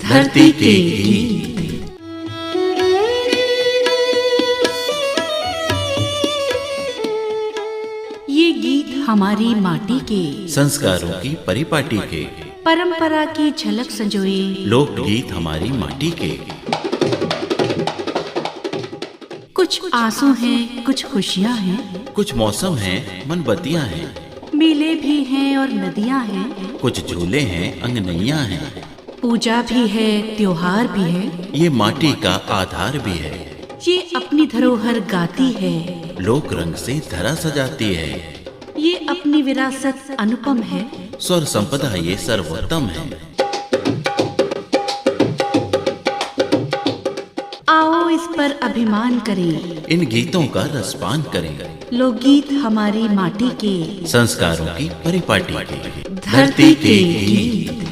धरती के गीत। ये गीत हमारी माटी के संस्कारों की परिपाटी के, परंपरा की झलक संजोए लोकगीत हमारी माटी के। कुछ आंसू हैं, कुछ खुशियाँ हैं, कुछ मौसम हैं, मनबत्तियाँ हैं, मेले भी हैं और नदियाँ हैं, कुछ झूले हैं, अंगनैया हैं, पूजा भी है, त्योहार भी है, ये माटी का आधार भी है। ये अपनी धरोहर गाती है, लोक रंग से धरा सजाती है, ये अपनी विरासत अनुपम है, स्वर संपदा ये सर्वोत्तम है। आओ इस पर अभिमान करें, इन गीतों का रसपान करें, लोकगीत हमारी माटी के संस्कारों की परिपाटी के, धरती के गीत।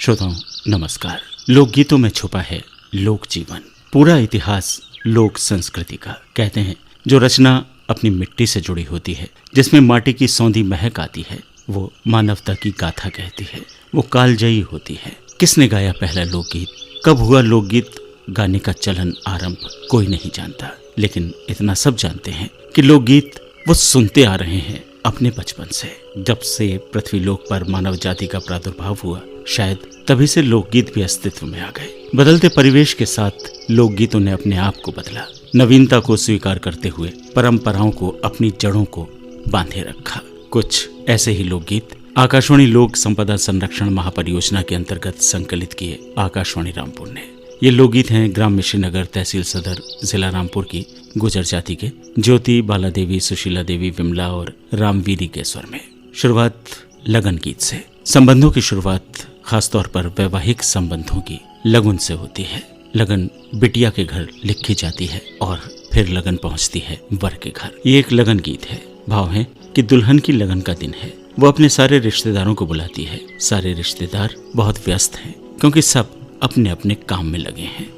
श्रोताओं नमस्कार। लोकगीतों में छुपा है लोक जीवन, पूरा इतिहास लोक संस्कृति का। कहते हैं जो रचना अपनी मिट्टी से जुड़ी होती है, जिसमें माटी की सौंधी महक आती है, वो मानवता की गाथा कहती है, वो कालजयी होती है। किसने गाया पहला लोकगीत, कब हुआ लोकगीत गाने का चलन आरंभ, कोई नहीं जानता। लेकिन इतना सब जानते हैं कि लोकगीत वो सुनते आ रहे हैं अपने बचपन से। जब से पृथ्वी लोक पर मानव जाति का प्रादुर्भाव हुआ, शायद तभी से लोकगीत भी अस्तित्व में आ गए। बदलते परिवेश के साथ लोकगीतों ने अपने आप को बदला, नवीनता को स्वीकार करते हुए परंपराओं को, अपनी जड़ों को बांधे रखा। कुछ ऐसे ही लोकगीत आकाशवाणी लोक संपदा संरक्षण महापरियोजना के अंतर्गत संकलित किए आकाशवाणी रामपुर ने। ये लोकगीत हैं ग्राम श्रीनगर, तहसील सदर, जिला रामपुर की गुजर जाति के ज्योति, बाला देवी, सुशीला देवी, विमला और रामवीरी के स्वर में। शुरुआत लगन गीत से। संबंधों की शुरुआत खासतौर पर वैवाहिक संबंधों की लगन से होती है। लगन बिटिया के घर लिखी जाती है और फिर लगन पहुंचती है वर के घर। ये एक लगन गीत है। भाव है कि दुल्हन की लगन का दिन है, वो अपने सारे रिश्तेदारों को बुलाती है। सारे रिश्तेदार बहुत व्यस्त हैं क्योंकि सब अपने अपने काम में लगे हैं।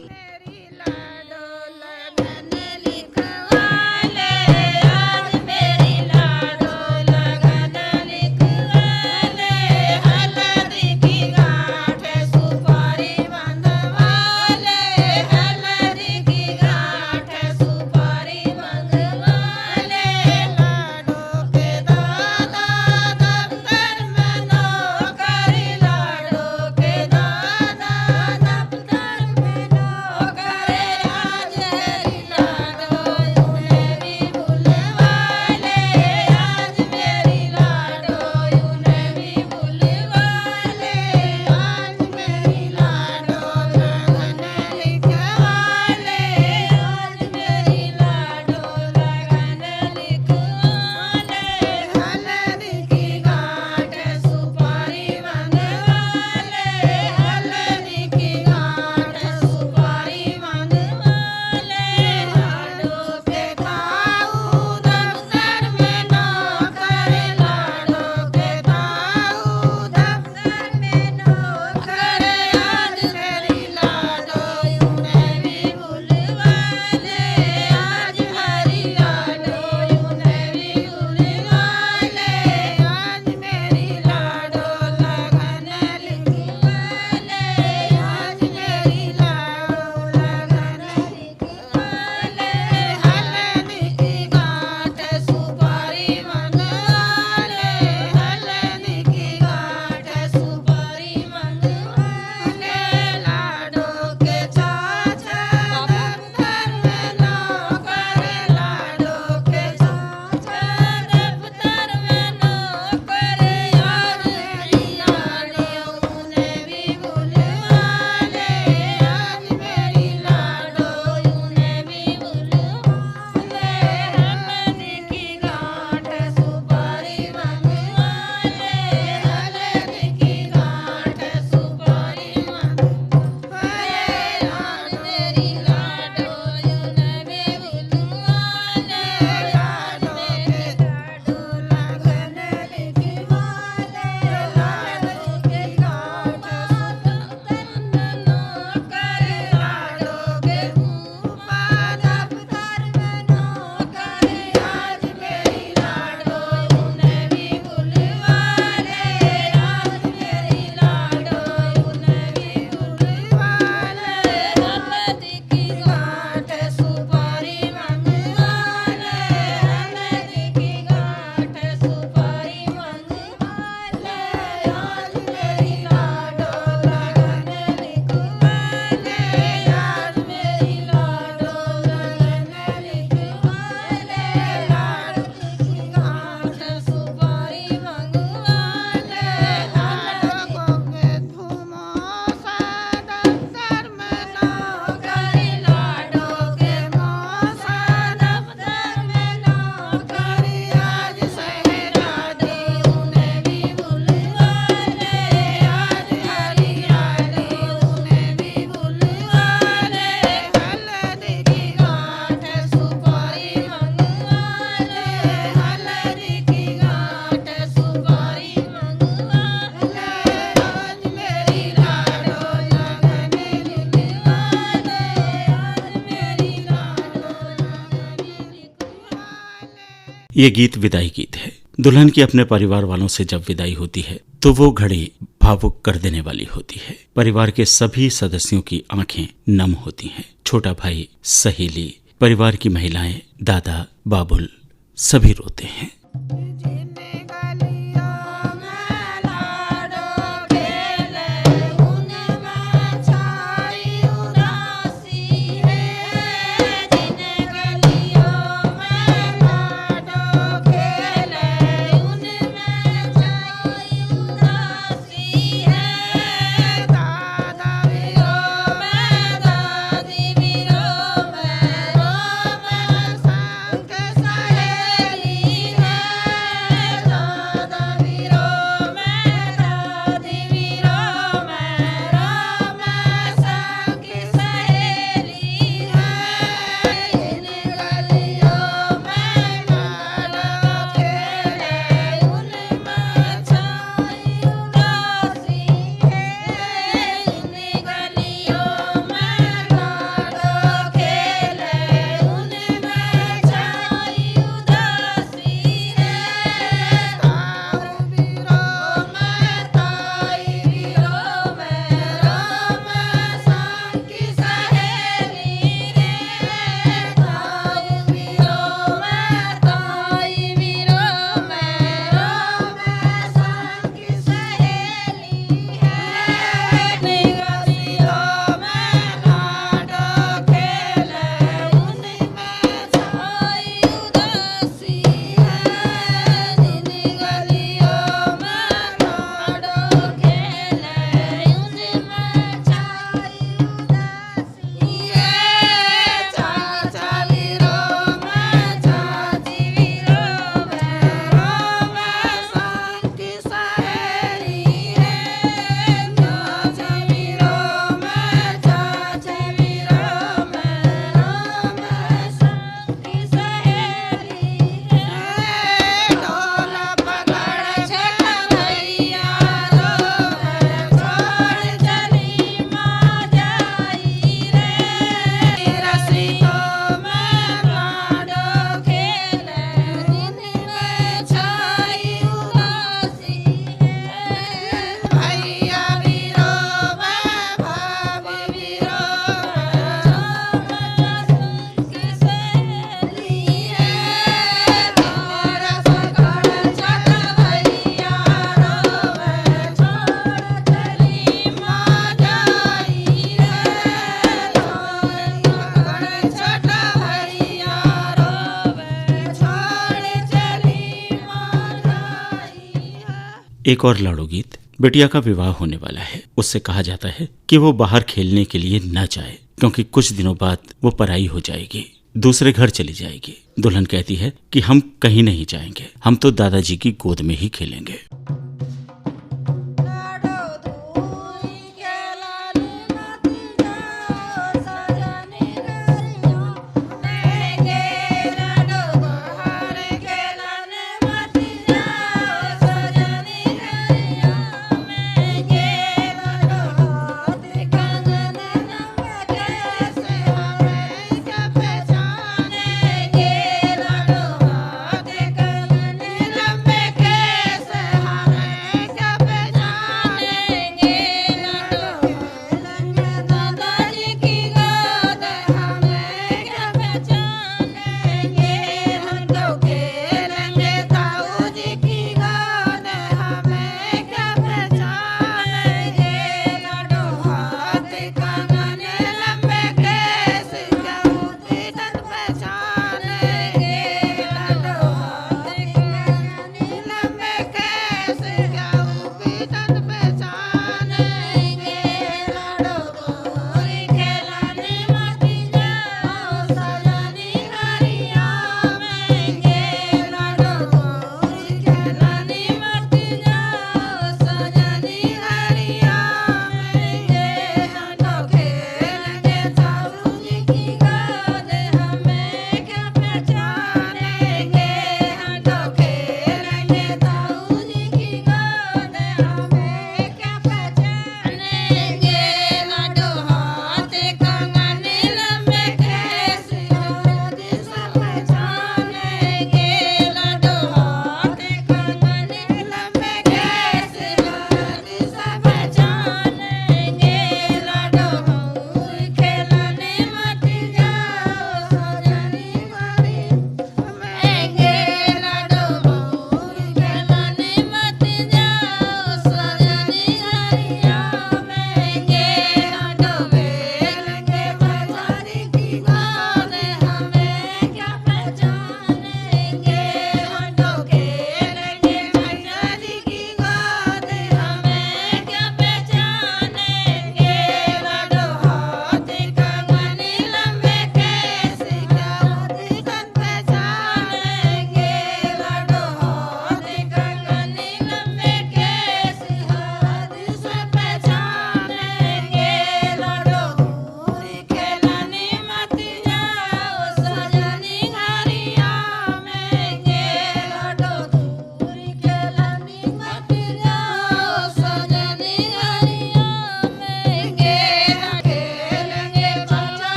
ये गीत विदाई गीत है। दुल्हन की अपने परिवार वालों से जब विदाई होती है तो वो घड़ी भावुक कर देने वाली होती है। परिवार के सभी सदस्यों की आंखें नम होती हैं। छोटा भाई, सहेली, परिवार की महिलाएं, दादा, बाबुल सभी रोते हैं। एक और लाड़ो गीत। बिटिया का विवाह होने वाला है। उससे कहा जाता है कि वो बाहर खेलने के लिए न जाए क्योंकि कुछ दिनों बाद वो पराई हो जाएगी, दूसरे घर चली जाएगी। दुल्हन कहती है कि हम कहीं नहीं जाएंगे, हम तो दादाजी की गोद में ही खेलेंगे।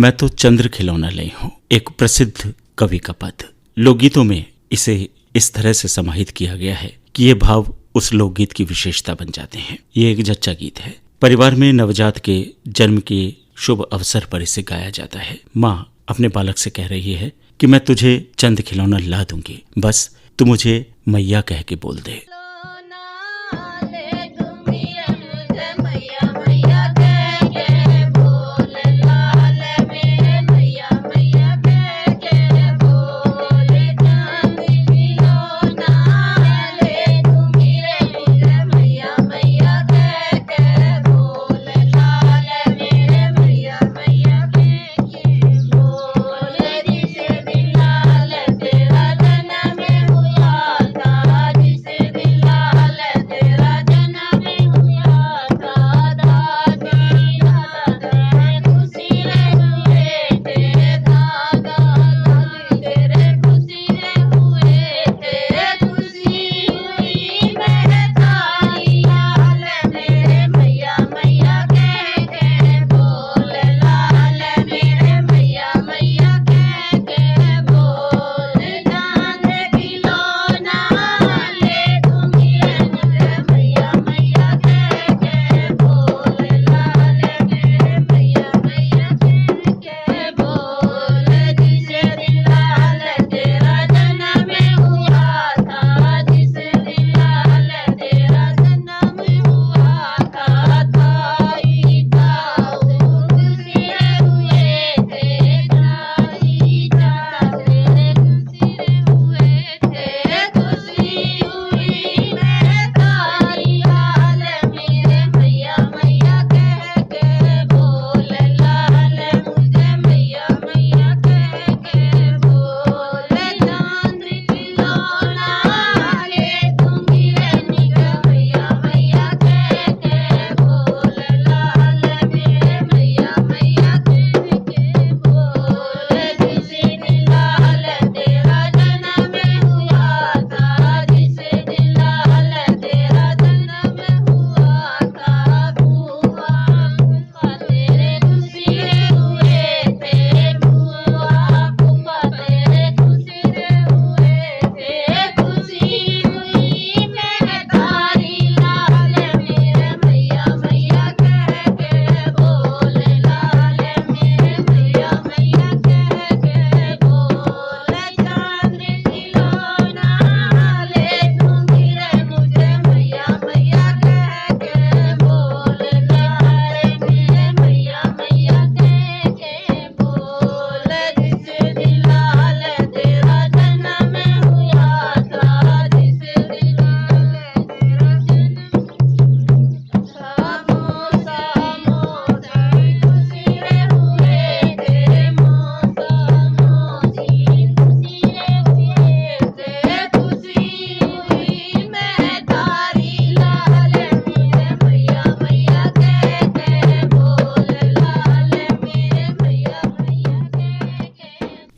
मैं तो चंद्र खिलौना लाई हूँ, एक प्रसिद्ध कवि का पद। लोकगीतों में इसे इस तरह से समाहित किया गया है कि ये भाव उस लोकगीत की विशेषता बन जाते हैं। ये एक जच्चा गीत है। परिवार में नवजात के जन्म के शुभ अवसर पर इसे गाया जाता है। माँ अपने बालक से कह रही है कि मैं तुझे चंद खिलौना ला दूंगी, बस तू मुझे मैया कह के बोल दे।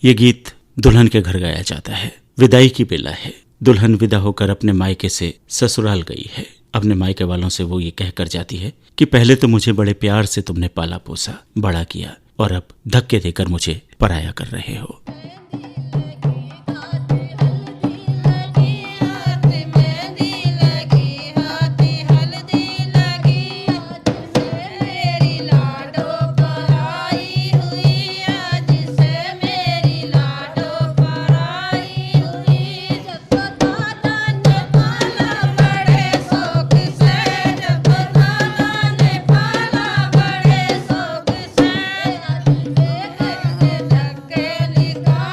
ये गीत दुल्हन के घर गाया जाता है। विदाई की बेला है। दुल्हन विदा होकर अपने मायके से ससुराल गई है। अपने मायके वालों से वो ये कहकर जाती है कि पहले तो मुझे बड़े प्यार से तुमने पाला पोसा, बड़ा किया, और अब धक्के देकर मुझे पराया कर रहे हो। धक्के लिखा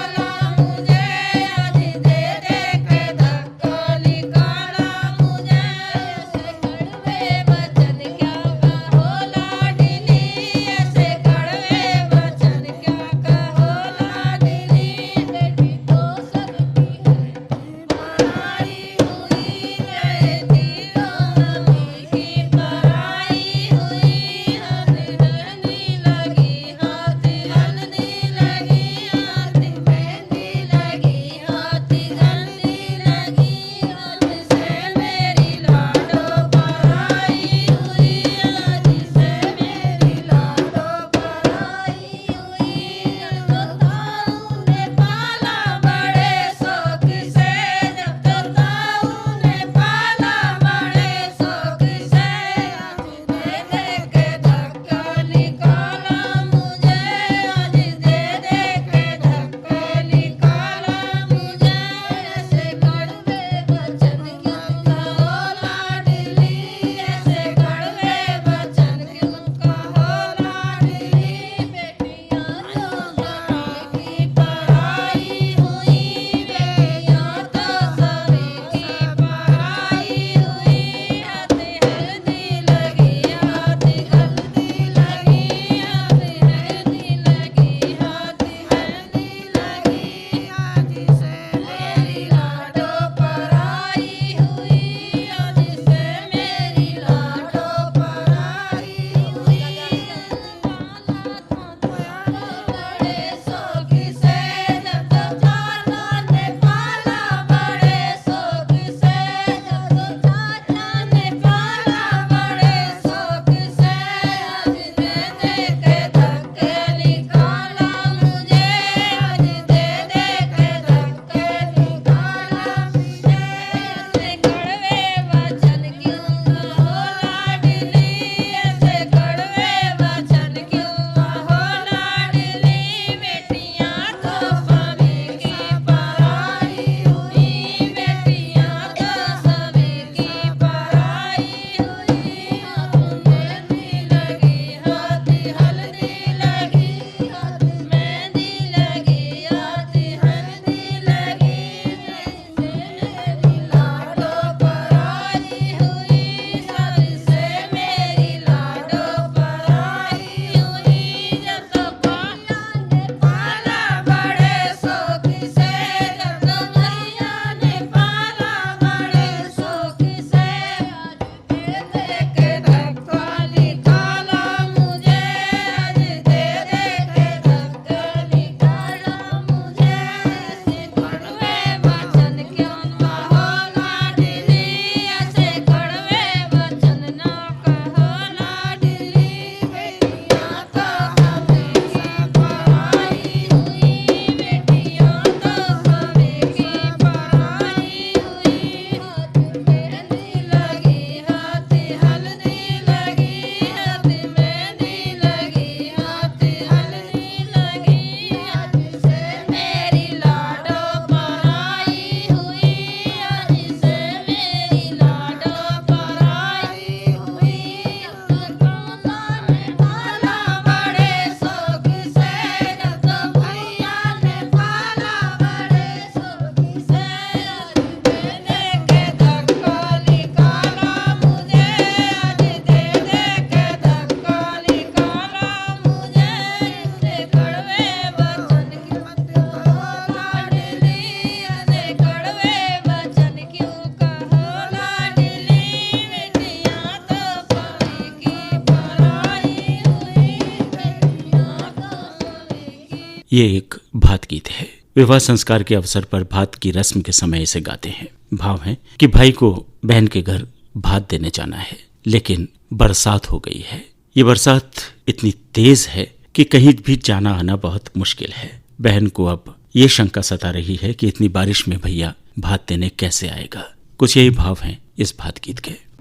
ये एक भात गीत है। विवाह संस्कार के अवसर पर भात की रस्म के समय इसे गाते हैं। भाव है कि भाई को बहन के घर भात देने जाना है, लेकिन बरसात हो गई है। ये बरसात इतनी तेज है कि कहीं भी जाना आना बहुत मुश्किल है। बहन को अब ये शंका सता रही है कि इतनी बारिश में भैया भात देने कैसे आएगा। कुछ यही भाव हैं इस भात गीत के।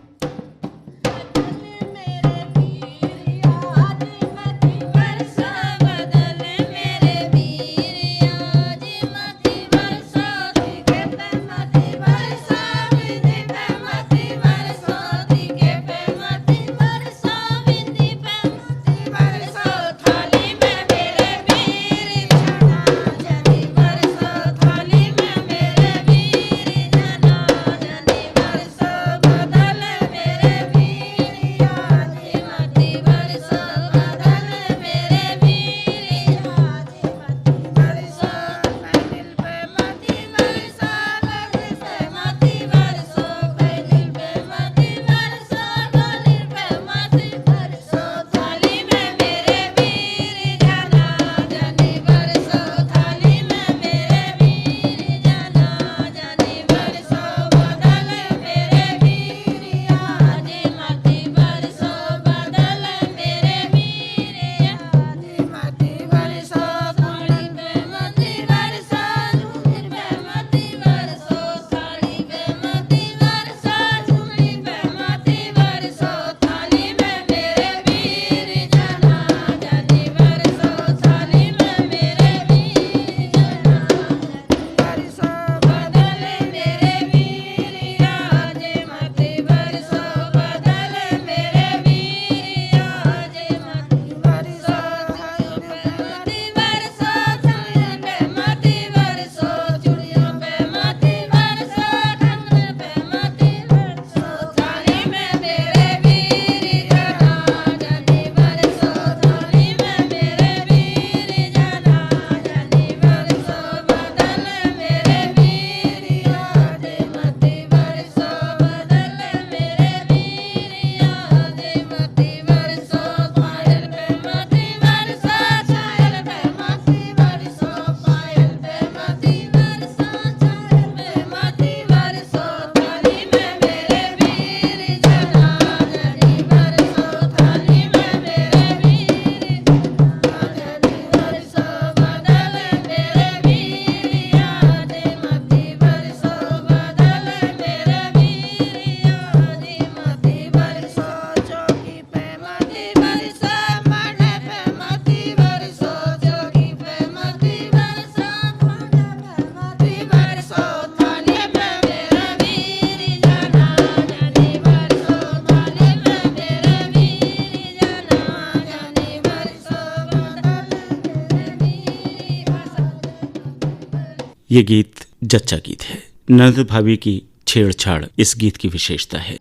ये गीत जच्चा गीत है। नंद भाभी की छेड़छाड़ इस गीत की विशेषता है।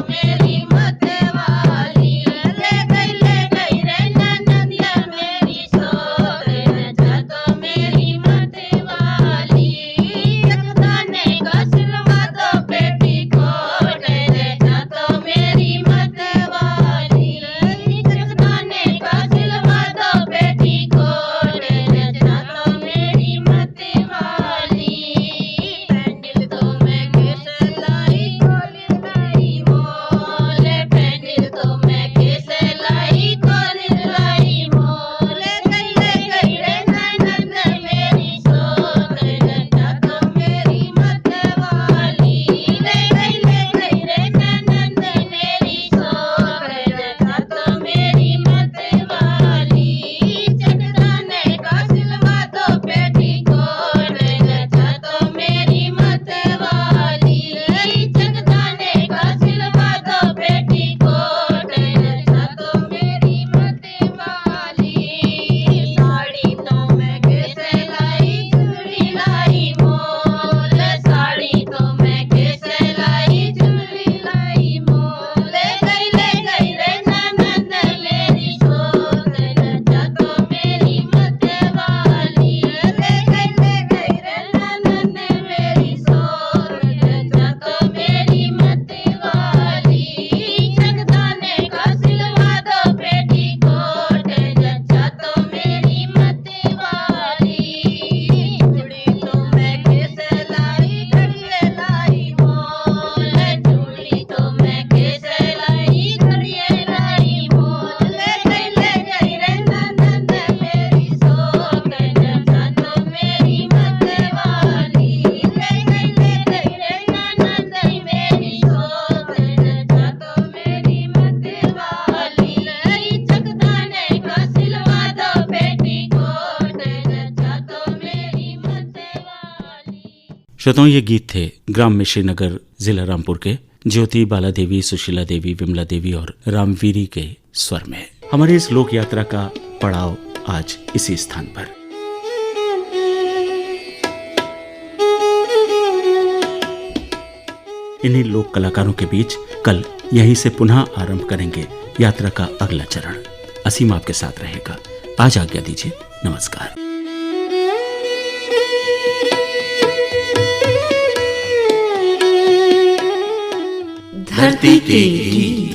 मेरी श्रोताओं, ये गीत थे ग्राम में श्रीनगर, जिला रामपुर के ज्योति, बाला देवी, सुशीला देवी, विमला देवी और रामवीरी के स्वर में। हमारी इस लोक यात्रा का पड़ाव आज इसी स्थान पर। इन्हीं लोक कलाकारों के बीच कल यहीं से पुनः आरंभ करेंगे यात्रा का अगला चरण। असीम आपके साथ रहेगा। आज आज्ञा दीजिए, नमस्कार। धरती के गीत।